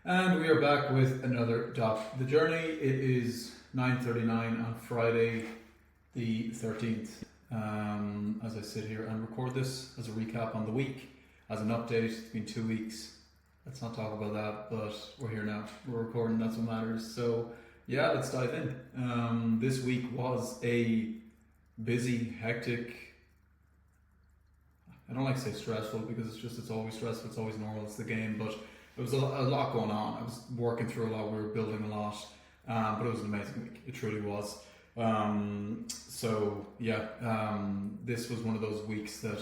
And we are back with another Doc the Journey. It is 9:39 on Friday, the 13th. As I sit here and record this as a recap on the week, as an update. It's been 2 weeks. Let's not talk about that, but we're here now. We're recording, that's what matters. So, yeah, let's dive in. This week was a busy, hectic. I don't like to say stressful because it's always stressful, it's always normal, it's the game, but there was a lot going on. I was working through a lot, we were building a lot, but it was an amazing week. It truly was. This was one of those weeks that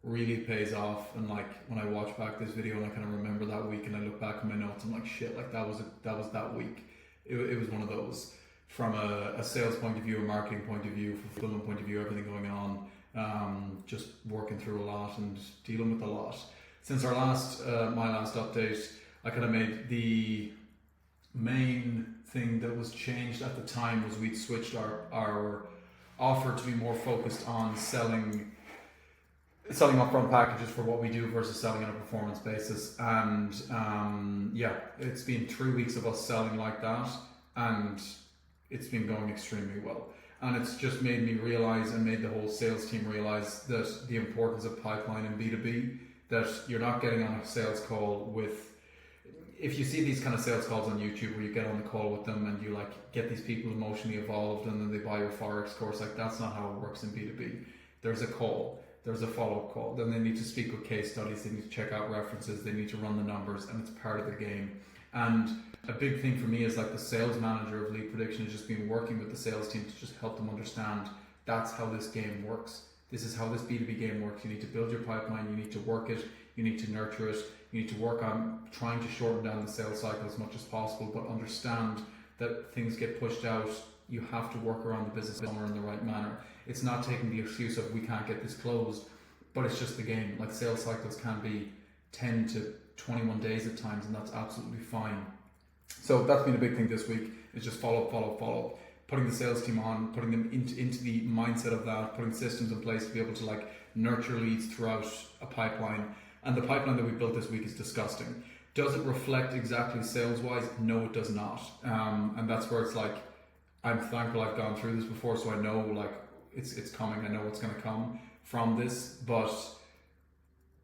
really pays off. And like when I watch back this video and I kind of remember that week and I look back at my notes, I'm like, shit, like that was that week. It was one of those from a sales point of view, a marketing point of view, fulfillment point of view, everything going on. Just working through a lot and dealing with a lot. Since our my last update, I kind of made the main thing that was changed at the time was we'd switched our offer to be more focused on selling upfront packages for what we do versus selling on a performance basis. And it's been 3 weeks of us selling like that, and it's been going extremely well. And it's just made me realize and made the whole sales team realize that the importance of pipeline in B2B, that you're not getting on a sales call with, if you see these kind of sales calls on YouTube where you get on the call with them and you like get these people emotionally involved and then they buy your Forex course, like that's not how it works in B2B. There's a call, there's a follow-up call, then they need to speak with case studies, they need to check out references, they need to run the numbers, and it's part of the game. And a big thing for me is like the sales manager of Lead Prediction has just been working with the sales team to just help them understand that's how this game works. This is how this B2B game works. You need to build your pipeline, you need to work it, you need to nurture it, you need to work on trying to shorten down the sales cycle as much as possible, but understand that things get pushed out. You have to work around the business owner in the right manner. It's not taking the excuse of we can't get this closed, but it's just the game. Like sales cycles can be 10 to 21 days at times, and that's absolutely fine. So that's been a big thing this week, is just follow up. Putting the sales team on, putting them into the mindset of that, putting systems in place to be able to like nurture leads throughout a pipeline. And the pipeline that we built this week is disgusting. Does it reflect exactly sales-wise? No, it does not. And that's where it's like, I'm thankful I've gone through this before, so I know like it's coming. I know what's going to come from this, but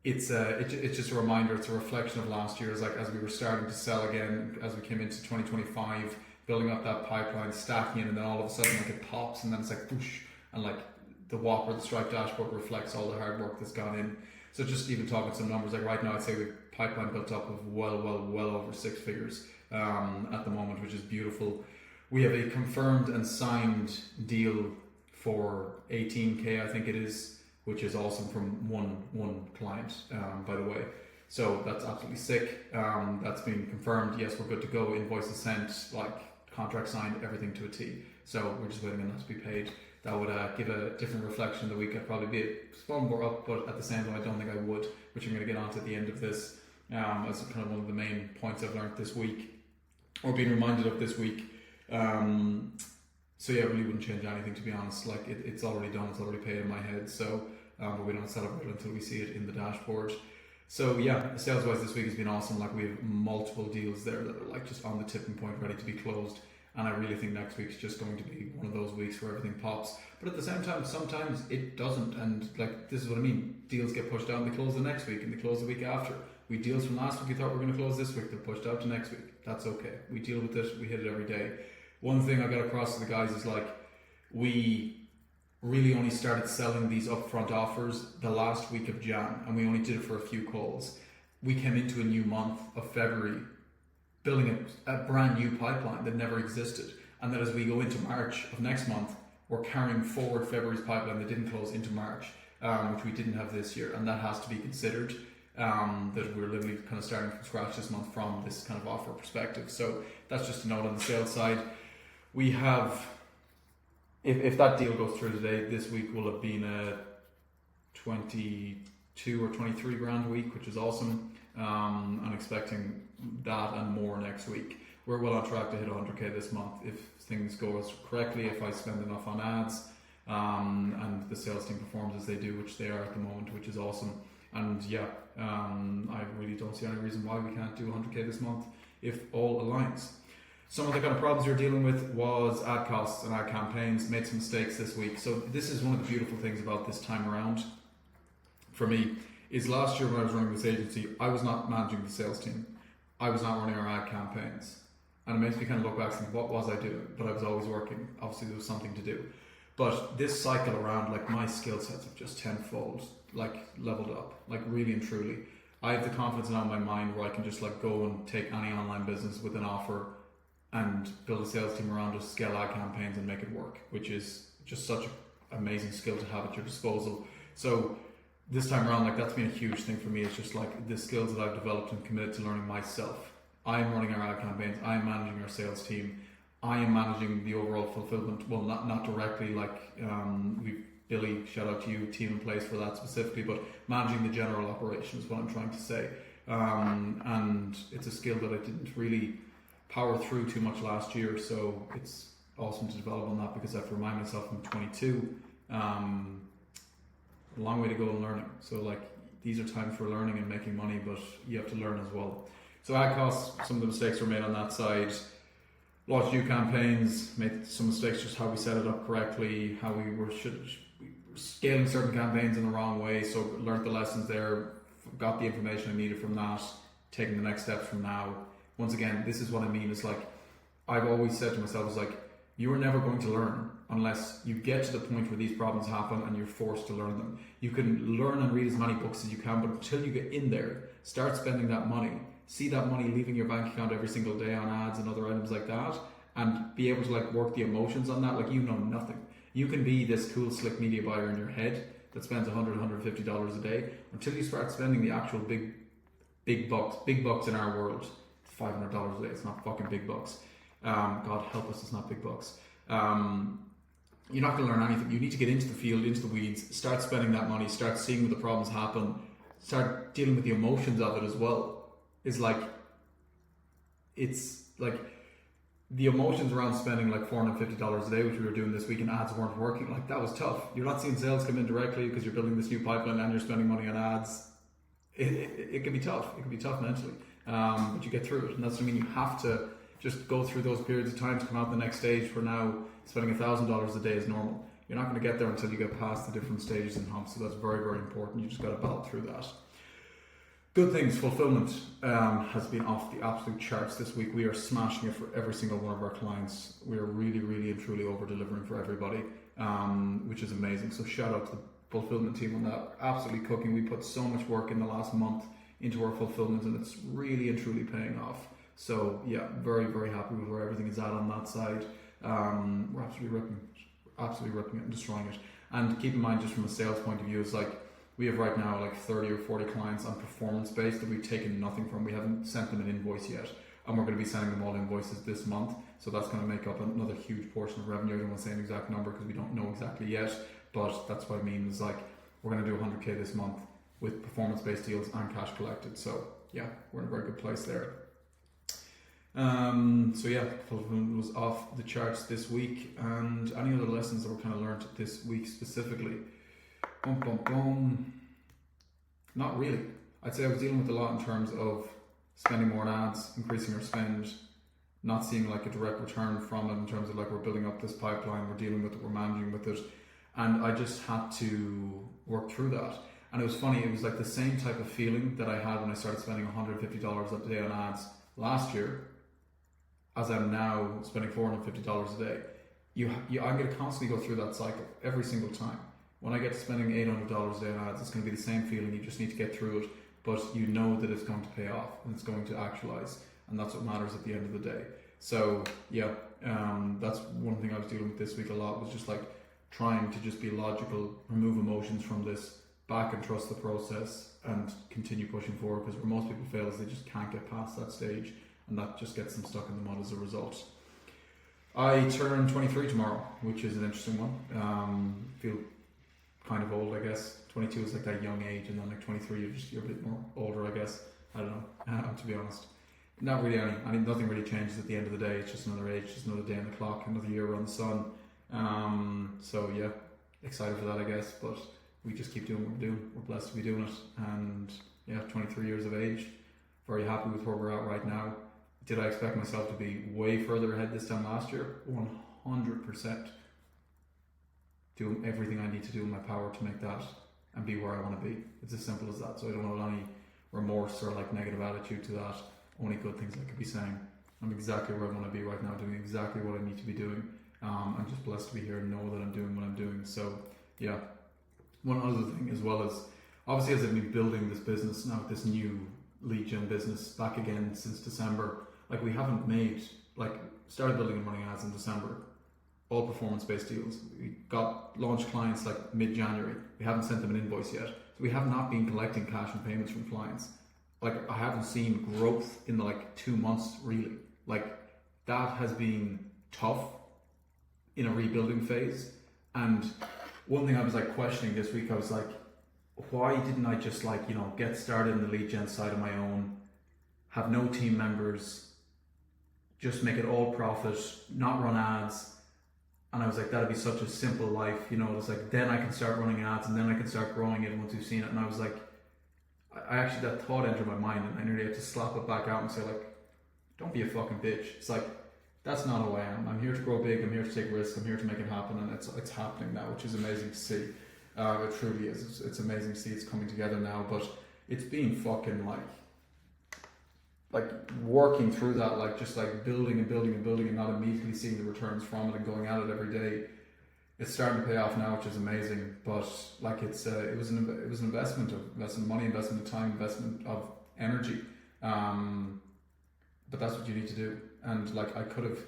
it's just a reminder. It's a reflection of last year. It's like as we were starting to sell again, as we came into 2025, building up that pipeline, stacking it, and then all of a sudden like it pops, and then it's like whoosh, and like the Whopper, the Stripe dashboard reflects all the hard work that's gone in. So just even talking some numbers, like right now I'd say the pipeline built up of well over 6 figures at the moment, which is beautiful. We have a confirmed and signed deal for 18K, I think it is, which is awesome, from one client, by the way. So that's absolutely sick. That's been confirmed. Yes, we're good to go. Invoices sent, like contract signed, everything to a T. So we're just waiting on that to be paid. That would give a different reflection of the week. I'd probably be a small more up, but at the same time, I don't think I would, which I'm going to get onto at the end of this, as kind of one of the main points I've learned this week, or been reminded of this week. So yeah, I really wouldn't change anything, to be honest. Like it's already done, it's already paid in my head. So, but we don't celebrate it until we see it in the dashboard. So yeah, sales-wise this week has been awesome. Like we have multiple deals there that are like just on the tipping point, ready to be closed. And I really think next week's just going to be one of those weeks where everything pops. But at the same time, sometimes it doesn't. And like, this is what I mean. Deals get pushed out and they close the next week and they close the week after. We deals from last week we thought we were going to close this week, they're pushed out to next week. That's okay. We deal with it. We hit it every day. One thing I got across to the guys is like, we really only started selling these upfront offers the last week of Jan, and we only did it for a few calls. We came into a new month of February building a brand new pipeline that never existed, and that as we go into March of next month, we're carrying forward February's pipeline that didn't close into March, which we didn't have this year, and that has to be considered. That we're literally kind of starting from scratch this month from this kind of offer perspective. So that's just a note on the sales side. We have, if that deal goes through today, this week will have been a 22 or 23 grand week, which is awesome. I'm expecting that and more next week. We're well on track to hit 100k this month if things go as correctly, if I spend enough on ads, and the sales team performs as they do, which they are at the moment, which is awesome. And yeah, I really don't see any reason why we can't do 100k this month. if all aligns. Some of the kind of problems you're dealing with was ad costs and ad campaigns. Made some mistakes this week. So this is one of the beautiful things about this time around for me, is last year when I was running this agency, I was not managing the sales team. I was not running our ad campaigns. And it makes me kind of look back and think, what was I doing? But I was always working. Obviously there was something to do. But this cycle around, like, my skill sets have just tenfold, like, leveled up, like, really and truly. I have the confidence now in my mind where I can just like go and take any online business with an offer and build a sales team around us, scale ad campaigns and make it work, which is just such an amazing skill to have at your disposal. So this time around, like, that's been a huge thing for me. It's just like the skills that I've developed and committed to learning myself. I am running our ad campaigns, I am managing our sales team, I am managing the overall fulfillment. Well, not directly, like Billy, shout out to you, team in place for that specifically, but managing the general operation is what I'm trying to say. And it's a skill that I didn't really power through too much last year, so it's awesome to develop on that, because I have to remind myself I'm 22, a long way to go in learning. So like, these are times for learning and making money, but you have to learn as well. So ad costs, some of the mistakes were made on that side. Launched new campaigns, made some mistakes just how we set it up correctly, how we were scaling certain campaigns in the wrong way, so learned the lessons there, got the information I needed from that, taking the next steps from now. Once again, this is what I mean, is like, I've always said to myself, is like, you are never going to learn unless you get to the point where these problems happen and you're forced to learn them. You can learn and read as many books as you can, but until you get in there, start spending that money, see that money leaving your bank account every single day on ads and other items like that, and be able to like work the emotions on that, like, you know nothing. You can be this cool, slick media buyer in your head that spends $100, $150 a day, until you start spending the actual big bucks in our world. It's $500 a day, it's not fucking big bucks. God help us, it's not big bucks. You're not going to learn anything. You need to get into the field, into the weeds, start spending that money, start seeing where the problems happen, start dealing with the emotions of it as well. It's like the emotions around spending like $450 a day, which we were doing this week, and ads weren't working. Like, that was tough. You're not seeing sales come in directly because you're building this new pipeline and you're spending money on ads. It can be tough. It can be tough mentally, but you get through it. And that's what I mean. You have to just go through those periods of time to come out the next stage, where now spending $1,000 a day is normal. You're not going to get there until you get past the different stages and humps. So that's very, very important. You just got to battle through that. Good things, fulfillment has been off the absolute charts this week. We are smashing it for every single one of our clients. We are really, really and truly over delivering for everybody, which is amazing. So shout out to the fulfillment team on that. Absolutely cooking. We put so much work in the last month into our fulfillment, and it's really and truly paying off. So yeah, very, very happy with where everything is at on that side. We're absolutely ripping it and destroying it. And keep in mind, just from a sales point of view, it's like, we have right now like 30 or 40 clients on performance based that we've taken nothing from. We haven't sent them an invoice yet, and we're going to be sending them all invoices this month. So that's going to make up another huge portion of revenue. I don't want to say an exact number because we don't know exactly yet, but that's what I mean, is like, we're going to do 100k this month with performance based deals and cash collected. So yeah, we're in a very good place there. So yeah, fulfillment was off the charts this week. And any other lessons that were kind of learned this week specifically? Not really. I'd say I was dealing with a lot in terms of spending more on ads, increasing our spend, not seeing like a direct return from it in terms of like, we're building up this pipeline, we're dealing with it, we're managing with it, and I just had to work through that. And it was funny, it was like the same type of feeling that I had when I started spending $150 a day on ads last year, as I'm now spending $450 a day. I'm going to constantly go through that cycle every single time. When I get to spending $800 a day on ads, it's going to be the same feeling. You just need to get through it, but you know that it's going to pay off and it's going to actualize, and that's what matters at the end of the day. So yeah, that's one thing I was dealing with this week a lot, was just like trying to just be logical, remove emotions from this, back and trust the process, and continue pushing forward, because where most people fail is they just can't get past that stage, and that just gets them stuck in the mud as a result. I turn 23 tomorrow, which is an interesting one. Feel kind of old, I guess. 22 is like that young age, and then like 23 you're a bit more older, I guess. I don't know, to be honest. Not really nothing really changes at the end of the day. It's just another age, just another day on the clock, another year around the sun. So yeah, excited for that, I guess, but we just keep doing what we're doing. We're blessed to be doing it, and yeah, 23 years of age, very happy with where we're at right now. Did I expect myself to be way further ahead this time last year? 100%. Doing everything I need to do in my power to make that and be where I want to be. It's as simple as that. So I don't have any remorse or like negative attitude to that. Only good things I could be saying. I'm exactly where I want to be right now, doing exactly what I need to be doing. I'm just blessed to be here and know that I'm doing what I'm doing. So yeah. One other thing as well is, obviously as I've been building this business now, this new lead gen business back again since December, like we haven't made, like started building and running ads in December, all performance based deals. We got launched clients like mid-January. We haven't sent them an invoice yet. So we have not been collecting cash and payments from clients. Like I haven't seen growth in like 2 months really. Like that has been tough in a rebuilding phase. And one thing I was like questioning this week, I was like, why didn't I just like, you know, get started in the lead gen side of my own, have no team members, just make it all profit, not run ads. And I was like, that'd be such a simple life, you know. It was like, then I can start running ads and then I can start growing it once we've seen it. And I was like, I actually, that thought entered my mind and I nearly had to slap it back out and say like, don't be a fucking bitch. It's like, that's not who I am. I'm here to grow big, I'm here to take risks, I'm here to make it happen, and it's happening now, which is amazing to see. It truly is. It's amazing to see it's coming together now, but it's been fucking like working through that, like just like building and building and building and not immediately seeing the returns from it and going at it every day. It's starting to pay off now, which is amazing. But like it was an investment of money, investment of time, investment of energy. But that's what you need to do. And like I could have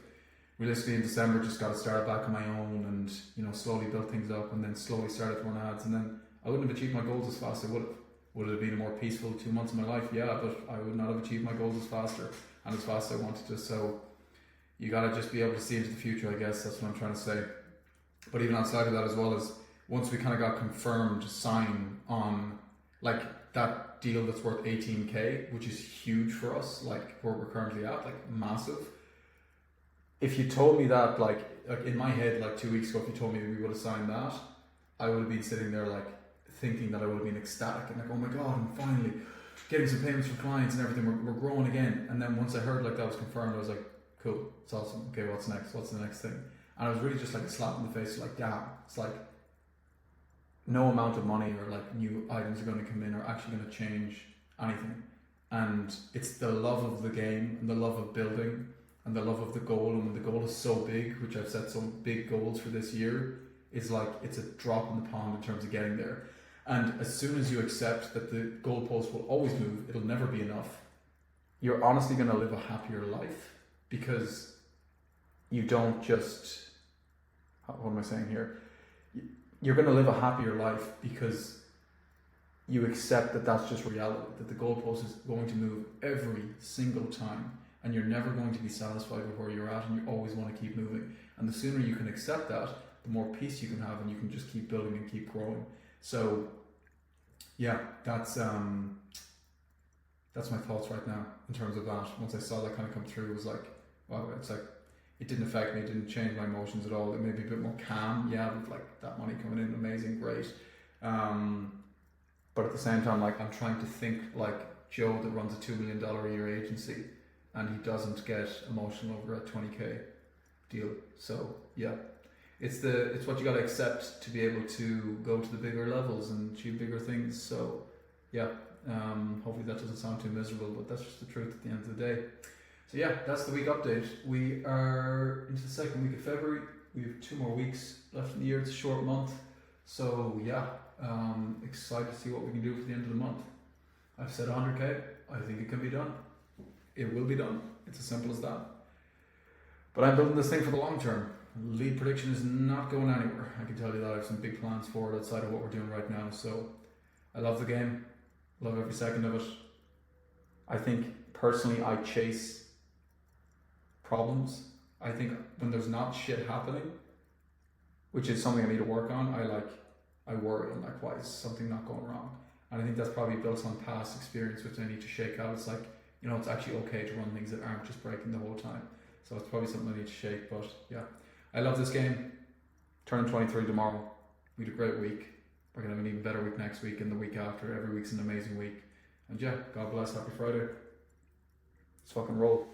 realistically in December just got to start back on my own and, you know, slowly built things up and then slowly started to run ads, and then I wouldn't have achieved my goals as fast as I would have. Would it have been a more peaceful 2 months of my life? Yeah, but I would not have achieved my goals as faster and as fast as I wanted to. So you got to just be able to see into the future, I guess. That's what I'm trying to say. But even outside of that as well, as once we kind of got confirmed sign on like that deal that's worth 18k, which is huge for us, like where we're currently at, like massive. If you told me that like in my head like 2 weeks ago, if you told me we would have signed that, I would have been sitting there like thinking that I would have been ecstatic and like, oh my god, I'm finally getting some payments from clients and everything, we're growing again. And then once I heard like that was confirmed, I was like, cool, it's awesome, okay, what's next, what's the next thing? And it was really just like a slap in the face, like damn, it's like no amount of money or like new items are going to come in are actually going to change anything. And it's the love of the game and the love of building and the love of the goal, and when the goal is so big, which I've set some big goals for this year, is like it's a drop in the pond in terms of getting there. And as soon as you accept that the goalpost will always move, it'll never be enough, you're honestly going to live a happier life, because you don't just, what am I saying here? You're going to live a happier life because you accept that that's just reality, that the goalpost is going to move every single time, and you're never going to be satisfied with where you're at, and you always want to keep moving. And the sooner you can accept that, the more peace you can have, and you can just keep building and keep growing. So yeah, that's my thoughts right now in terms of that. Once I saw that kind of come through, it was like, wow, it's like, it didn't affect me, it didn't change my emotions at all. It made me a bit more calm, yeah, with like that money coming in, amazing, great. But at the same time, like I'm trying to think like Joe that runs a $2 million a year agency, and he doesn't get emotional over a 20k deal. So yeah, it's what you got to accept to be able to go to the bigger levels and achieve bigger things. So yeah, hopefully that doesn't sound too miserable, but that's just the truth at the end of the day. So yeah, that's the week update. We are into the second week of February. We have 2 more weeks left in the year. It's a short month. So yeah, excited to see what we can do for the end of the month. I've said 100k. I think it can be done. It will be done. It's as simple as that. But I'm building this thing for the long term. Lead prediction is not going anywhere. I can tell you that. I have some big plans for it outside of what we're doing right now. So I love the game. Love every second of it. I think personally I chase problems. I think when there's not shit happening, which is something I need to work on, I worry. I'm like, why is something not going wrong? And I think that's probably built on past experience, which I need to shake out. It's like, you know, it's actually okay to run things that aren't just breaking the whole time. So it's probably something I need to shake. But yeah, I love this game. Turning 23 tomorrow. We had a great week. We're going to have an even better week next week and the week after. Every week's an amazing week. And yeah, God bless. Happy Friday. Let's fucking roll.